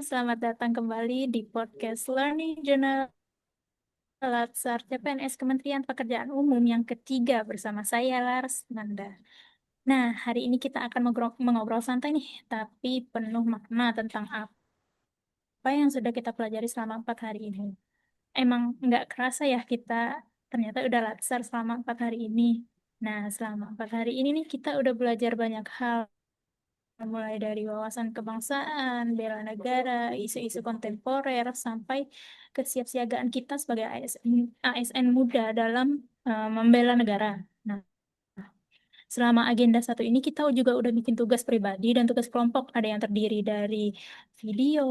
selamat datang kembali di podcast Learning Journal Latsar CPNS Kementerian Pekerjaan Umum yang ketiga bersama saya Lars Nanda. Nah, hari ini kita akan mengobrol santai nih, tapi penuh makna tentang apa yang sudah kita pelajari selama 4 hari ini. Emang nggak kerasa ya kita ternyata udah Latsar selama 4 hari ini. Nah, selama 4 hari ini nih kita udah belajar banyak hal, mulai dari wawasan kebangsaan, bela negara, isu-isu kontemporer, sampai kesiapsiagaan kita sebagai ASN muda dalam membela negara. Nah, selama agenda satu ini kita juga udah bikin tugas pribadi dan tugas kelompok. Ada yang terdiri dari video,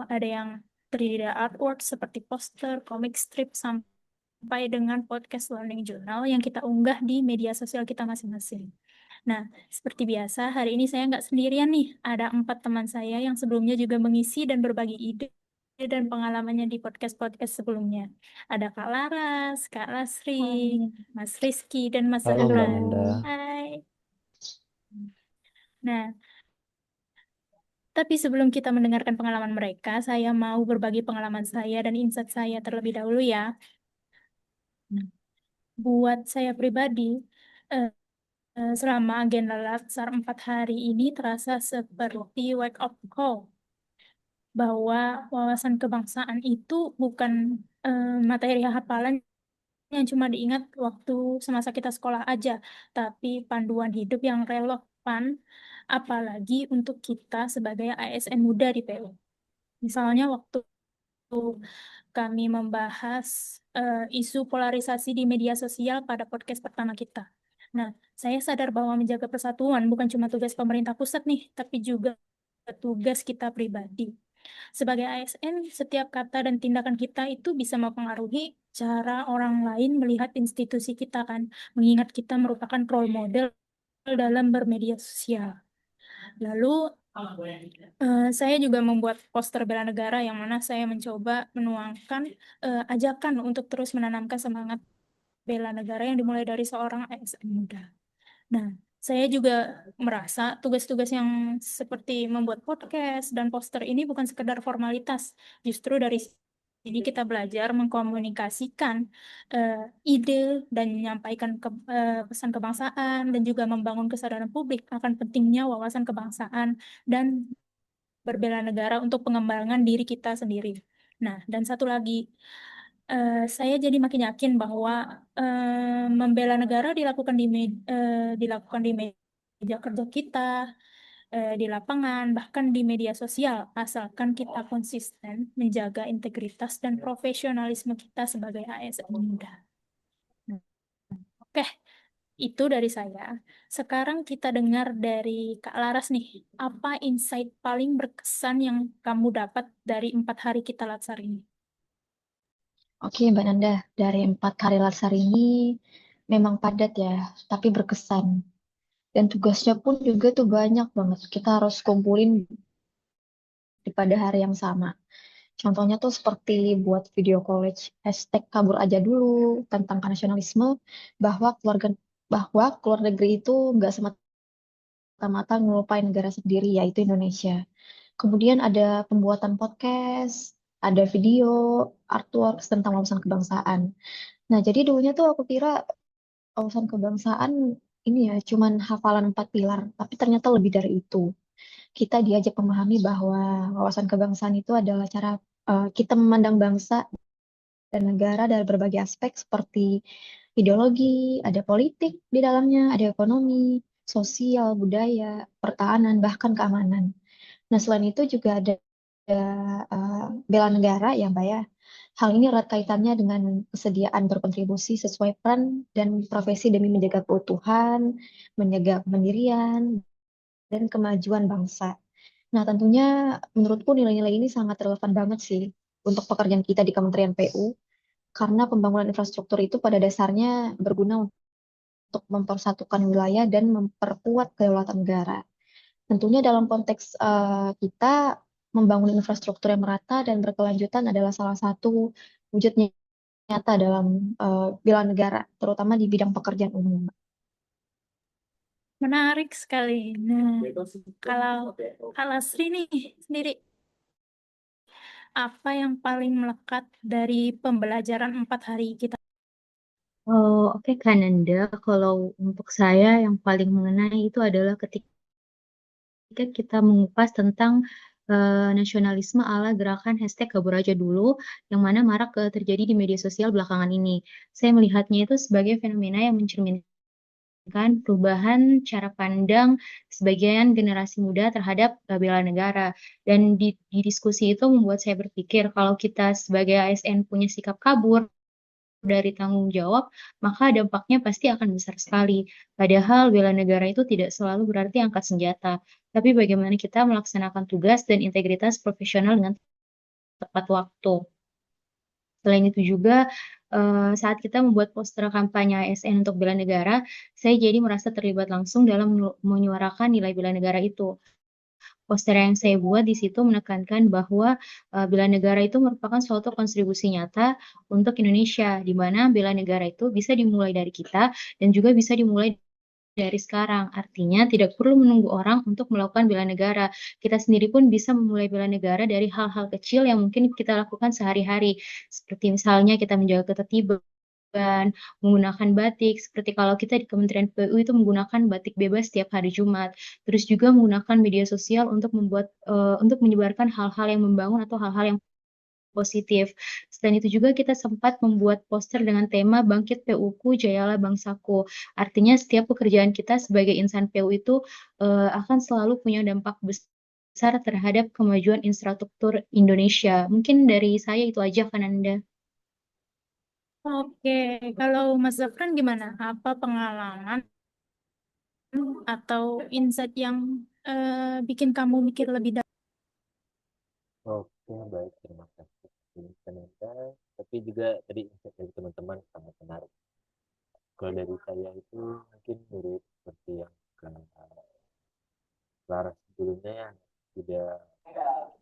ada yang terdiri dari artwork seperti poster, comic strip, sampai dengan podcast learning journal yang kita unggah di media sosial kita masing-masing. Nah, seperti biasa, hari ini saya nggak sendirian nih. Ada 4 teman saya yang sebelumnya juga mengisi dan berbagi ide dan pengalamannya di podcast-podcast sebelumnya. Ada Kak Laras, Kak Lasri, Mas Rizky, dan Mas Halo Mbak Zahran. Nanda. Hai. Nah, tapi sebelum kita mendengarkan pengalaman mereka, saya mau berbagi pengalaman saya dan insight saya terlebih dahulu ya. Nah, buat saya pribadi, eh, selama agenda Latsar 4 hari ini terasa seperti wake up call bahwa wawasan kebangsaan itu bukan materi hafalan yang cuma diingat waktu semasa kita sekolah aja, tapi panduan hidup yang relevan, apalagi untuk kita sebagai ASN muda di PU. Misalnya waktu kami membahas isu polarisasi di media sosial pada podcast pertama kita. Nah, saya sadar bahwa menjaga persatuan bukan cuma tugas pemerintah pusat nih, tapi juga tugas kita pribadi. Sebagai ASN, setiap kata dan tindakan kita itu bisa mempengaruhi cara orang lain melihat institusi kita kan, mengingat kita merupakan role model dalam bermedia sosial. Lalu, saya juga membuat poster bela negara yang mana saya mencoba menuangkan ajakan untuk terus menanamkan semangat bela negara yang dimulai dari seorang ASN muda. Nah, saya juga merasa tugas-tugas yang seperti membuat podcast dan poster ini bukan sekedar formalitas. Justru dari sini kita belajar mengkomunikasikan eh, ide dan menyampaikan pesan kebangsaan dan juga membangun kesadaran publik akan pentingnya wawasan kebangsaan dan berbela negara untuk pengembangan diri kita sendiri. Nah, dan satu lagi, saya jadi makin yakin bahwa membela negara dilakukan di meja kerja kita, di lapangan, bahkan di media sosial, asalkan kita konsisten menjaga integritas dan profesionalisme kita sebagai ASN muda. Nah, oke, itu dari saya. Sekarang kita dengar dari Kak Laras nih, apa insight paling berkesan yang kamu dapat dari 4 hari kita latsar ini? Oke Mbak Nanda, dari 4 hari Latsar ini memang padat ya, tapi berkesan. Dan tugasnya pun juga tuh banyak banget. Kita harus kumpulin pada hari yang sama. Contohnya tuh seperti buat video college hashtag kabur aja dulu tentang nasionalisme, bahwa keluar negeri itu nggak semata-mata ngelupain negara sendiri, yaitu Indonesia. Kemudian ada pembuatan podcast, ada video, artwork tentang wawasan kebangsaan. Nah, jadi dulunya tuh aku kira wawasan kebangsaan ini ya cuman hafalan 4 pilar, tapi ternyata lebih dari itu. Kita diajak memahami bahwa wawasan kebangsaan itu adalah cara kita memandang bangsa dan negara dari berbagai aspek seperti ideologi, ada politik di dalamnya, ada ekonomi, sosial, budaya, pertahanan, bahkan keamanan. Nah, selain itu juga ada eh, bela negara ya, Mbak ya. Hal ini erat kaitannya dengan kesediaan berkontribusi sesuai peran dan profesi demi menjaga keutuhan, menjaga kemandirian, dan kemajuan bangsa. Nah, tentunya menurutku nilai-nilai ini sangat relevan banget sih untuk pekerjaan kita di Kementerian PU, karena pembangunan infrastruktur itu pada dasarnya berguna untuk mempersatukan wilayah dan memperkuat kedaulatan negara. Tentunya dalam konteks kita membangun infrastruktur yang merata dan berkelanjutan adalah salah satu wujud nyata dalam bela negara, terutama di bidang pekerjaan umum. Menarik sekali. Nah, kalau Kak Lasri nih sendiri, Apa yang paling melekat dari pembelajaran 4 hari kita? Oh, oke Kananda, kalau untuk saya yang paling mengenai itu adalah ketika kita mengupas tentang nasionalisme ala gerakan hashtag kabur aja dulu, yang mana marak terjadi di media sosial belakangan ini. Saya melihatnya itu sebagai fenomena yang mencerminkan perubahan cara pandang sebagian generasi muda terhadap bela negara. Dan di diskusi itu membuat saya berpikir kalau kita sebagai ASN punya sikap kabur dari tanggung jawab, maka dampaknya pasti akan besar sekali. Padahal bela negara itu tidak selalu berarti angkat senjata, tapi bagaimana kita melaksanakan tugas dan integritas profesional dengan tepat waktu. Selain itu juga, saat kita membuat poster kampanye ASN untuk bela negara, saya jadi merasa terlibat langsung dalam menyuarakan nilai bela negara itu. Poster yang saya buat di situ menekankan bahwa bela negara itu merupakan suatu kontribusi nyata untuk Indonesia, di mana bela negara itu bisa dimulai dari kita dan juga bisa dimulai dari sekarang. Artinya tidak perlu menunggu orang untuk melakukan bela negara. Kita sendiri pun bisa memulai bela negara dari hal-hal kecil yang mungkin kita lakukan sehari-hari. Seperti misalnya kita menjaga ketertiban, menggunakan batik, seperti kalau kita di Kementerian PU itu menggunakan batik bebas setiap hari Jumat. Terus juga menggunakan media sosial untuk untuk menyebarkan hal-hal yang membangun atau hal-hal yang positif. Selain itu juga kita sempat membuat poster dengan tema Bangkit PU-ku, Jayalah Bangsaku. Artinya setiap pekerjaan kita sebagai insan PU itu akan selalu punya dampak besar terhadap kemajuan infrastruktur Indonesia. Mungkin dari saya itu aja, Kananda. Oke, kalau Mas Zafran gimana? Apa pengalaman atau insight yang bikin kamu mikir lebih dalam? Oke, baik. Terima kasih. Ini ternyata, tapi juga tadi insight dari teman-teman sangat menarik. Kalau dari saya itu mungkin mirip seperti yang Clara sebelumnya ya, tidak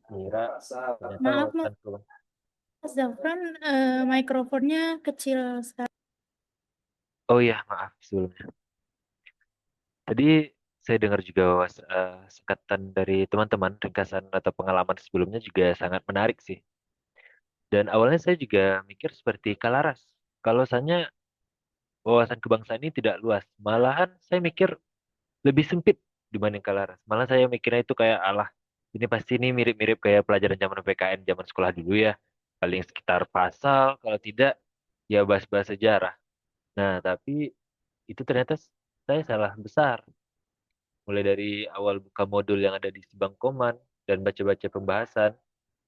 mengira ternyata Maaf, wawasan keluar. Mas Zafran, mikrofonnya kecil sekali. Oh iya, maaf sebelumnya. Tadi saya dengar juga singkatan dari teman-teman, ringkasan atau pengalaman sebelumnya juga sangat menarik sih. Dan awalnya saya juga mikir seperti Kalaras. Kalau saya wawasan kebangsaan ini tidak luas. Malahan saya mikir lebih sempit dibanding Kalaras. Malah saya mikirnya itu kayak alah, ini pasti ini mirip-mirip kayak pelajaran zaman PKN zaman sekolah dulu ya. Paling sekitar pasal, kalau tidak ya bahas-bahas sejarah. Nah, tapi itu ternyata saya salah besar. Mulai dari awal buka modul yang ada di Sibangkoman dan baca-baca pembahasan.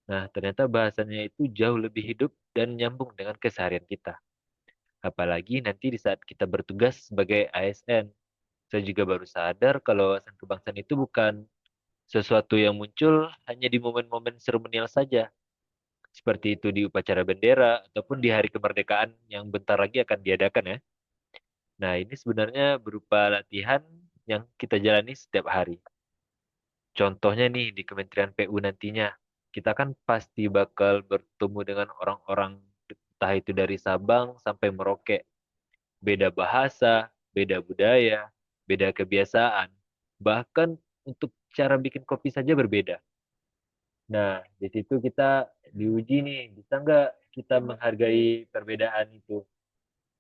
Nah, ternyata bahasannya itu jauh lebih hidup dan nyambung dengan keseharian kita. Apalagi nanti di saat kita bertugas sebagai ASN. Saya juga baru sadar kalau wawasan kebangsaan itu bukan sesuatu yang muncul hanya di momen-momen seremonial saja, seperti itu di upacara bendera ataupun di hari kemerdekaan yang bentar lagi akan diadakan ya. Nah, ini sebenarnya berupa latihan yang kita jalani setiap hari. Contohnya nih di Kementerian PU nantinya, kita kan pasti bakal bertemu dengan orang-orang entah itu dari Sabang sampai Merauke. Beda bahasa, beda budaya, beda kebiasaan. Bahkan untuk cara bikin kopi saja berbeda. Nah, di situ kita diuji nih, bisa nggak kita menghargai perbedaan itu?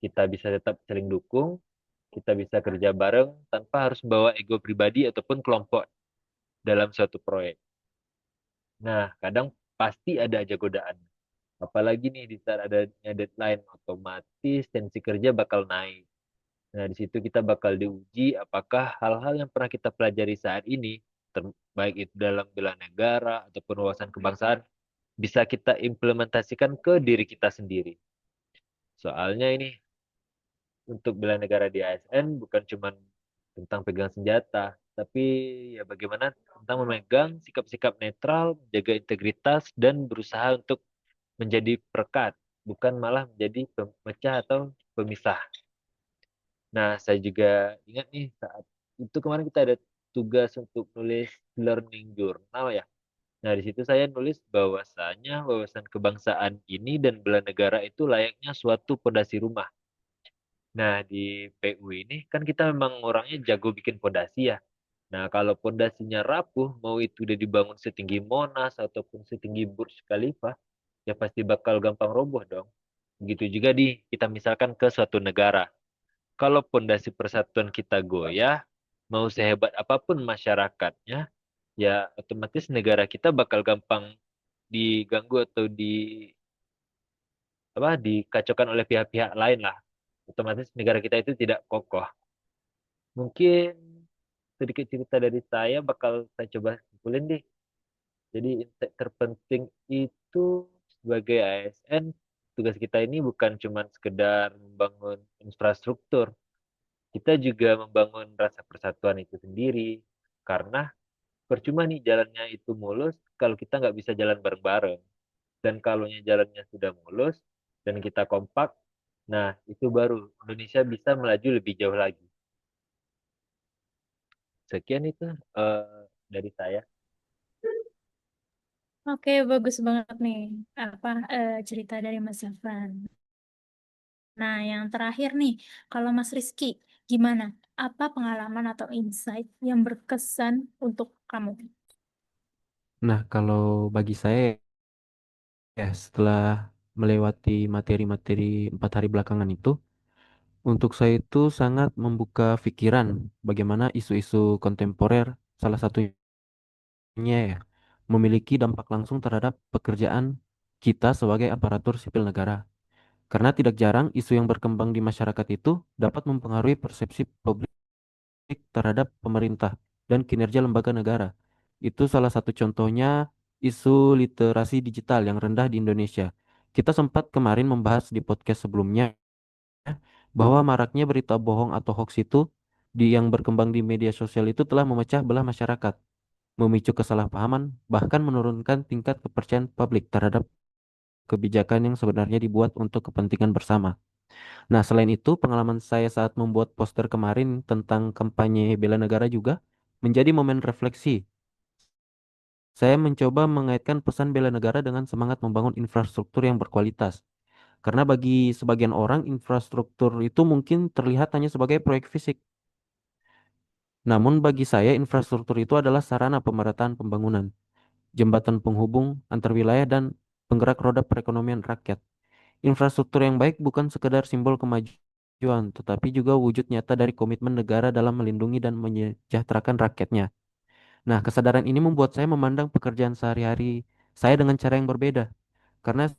Kita bisa tetap saling dukung, kita bisa kerja bareng tanpa harus membawa ego pribadi ataupun kelompok dalam suatu proyek. Nah, kadang pasti ada aja godaan. Apalagi nih di saat adanya deadline, otomatis tensi kerja bakal naik. Nah, di situ kita bakal diuji apakah hal-hal yang pernah kita pelajari saat ini, baik itu dalam bela negara ataupun wawasan kebangsaan, bisa kita implementasikan ke diri kita sendiri. Soalnya ini untuk bela negara di ASN bukan cuma tentang pegang senjata, tapi ya bagaimana tentang memegang sikap-sikap netral, menjaga integritas, dan berusaha untuk menjadi perekat, bukan malah menjadi pemecah atau pemisah. Nah, saya juga ingat nih saat itu kemarin kita ada tugas untuk nulis learning journal ya. Nah, di situ saya nulis bahwasanya wawasan kebangsaan ini dan bela negara itu layaknya suatu pondasi rumah. Nah, di PU ini kan kita memang orangnya jago bikin pondasi ya. Nah, kalau pondasinya rapuh, mau itu udah dibangun setinggi Monas ataupun setinggi Burj Khalifa, ya pasti bakal gampang roboh dong. Begitu juga di kita misalkan ke suatu negara. Kalau pondasi persatuan kita goyah, mau sehebat apapun masyarakatnya, ya otomatis negara kita bakal gampang diganggu atau dikacaukan oleh pihak-pihak lain lah. Otomatis negara kita itu tidak kokoh. Mungkin sedikit cerita dari saya bakal saya coba simpulin deh. Jadi insight terpenting itu sebagai ASN, tugas kita ini bukan cuma sekedar membangun infrastruktur, kita juga membangun rasa persatuan itu sendiri. Karena percuma nih jalannya itu mulus kalau kita nggak bisa jalan bareng-bareng. Dan kalau jalannya sudah mulus dan kita kompak, nah itu baru Indonesia bisa melaju lebih jauh lagi. Sekian itu dari saya. Oke, bagus banget nih apa cerita dari Mas Zafran. Nah, yang terakhir nih, kalau Mas Rizky, gimana? Apa pengalaman atau insight yang berkesan untuk kamu? Nah, kalau bagi saya ya setelah melewati materi-materi 4 hari belakangan itu, untuk saya itu sangat membuka pikiran bagaimana isu-isu kontemporer salah satunya ya memiliki dampak langsung terhadap pekerjaan kita sebagai aparatur sipil negara. Karena tidak jarang isu yang berkembang di masyarakat itu dapat mempengaruhi persepsi publik terhadap pemerintah dan kinerja lembaga negara. Itu salah satu contohnya isu literasi digital yang rendah di Indonesia. Kita sempat kemarin membahas di podcast sebelumnya bahwa maraknya berita bohong atau hoax itu yang berkembang di media sosial itu telah memecah belah masyarakat, memicu kesalahpahaman, bahkan menurunkan tingkat kepercayaan publik terhadap kebijakan yang sebenarnya dibuat untuk kepentingan bersama. Nah, selain itu, pengalaman saya saat membuat poster kemarin tentang kampanye bela negara juga menjadi momen refleksi. Saya mencoba mengaitkan pesan bela negara dengan semangat membangun infrastruktur yang berkualitas. Karena bagi sebagian orang, infrastruktur itu mungkin terlihat hanya sebagai proyek fisik. Namun bagi saya, infrastruktur itu adalah sarana pemerataan pembangunan, jembatan penghubung antar wilayah dan penggerak roda perekonomian rakyat. Infrastruktur yang baik bukan sekedar simbol kemajuan, tetapi juga wujud nyata dari komitmen negara dalam melindungi dan menyejahterakan rakyatnya. Nah, kesadaran ini membuat saya memandang pekerjaan sehari-hari saya dengan cara yang berbeda. Karena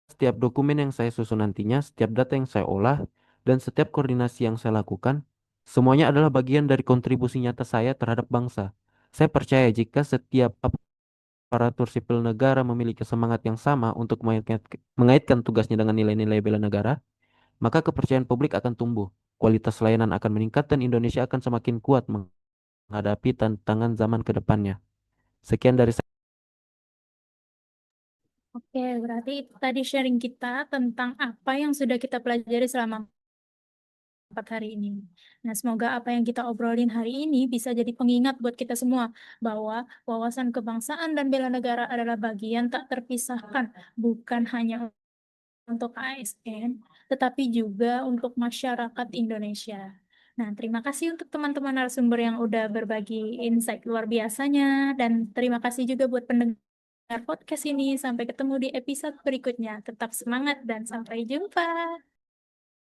setiap dokumen yang saya susun nantinya, setiap data yang saya olah, dan setiap koordinasi yang saya lakukan, semuanya adalah bagian dari kontribusi nyata saya terhadap bangsa. Saya percaya jika setiap aparatur sipil negara memiliki semangat yang sama untuk mengaitkan tugasnya dengan nilai-nilai bela negara, maka kepercayaan publik akan tumbuh, kualitas layanan akan meningkat, dan Indonesia akan semakin kuat menghadapi tantangan zaman ke depannya. Sekian dari saya. Oke, berarti itu tadi sharing kita tentang apa yang sudah kita pelajari selama 4 hari ini. Nah, semoga apa yang kita obrolin hari ini bisa jadi pengingat buat kita semua bahwa wawasan kebangsaan dan bela negara adalah bagian tak terpisahkan, bukan hanya untuk ASN, tetapi juga untuk masyarakat Indonesia. Nah, terima kasih untuk teman-teman narasumber yang udah berbagi insight luar biasanya, dan terima kasih juga buat pendengar podcast ini. Sampai ketemu di episode berikutnya. Tetap semangat dan sampai jumpa.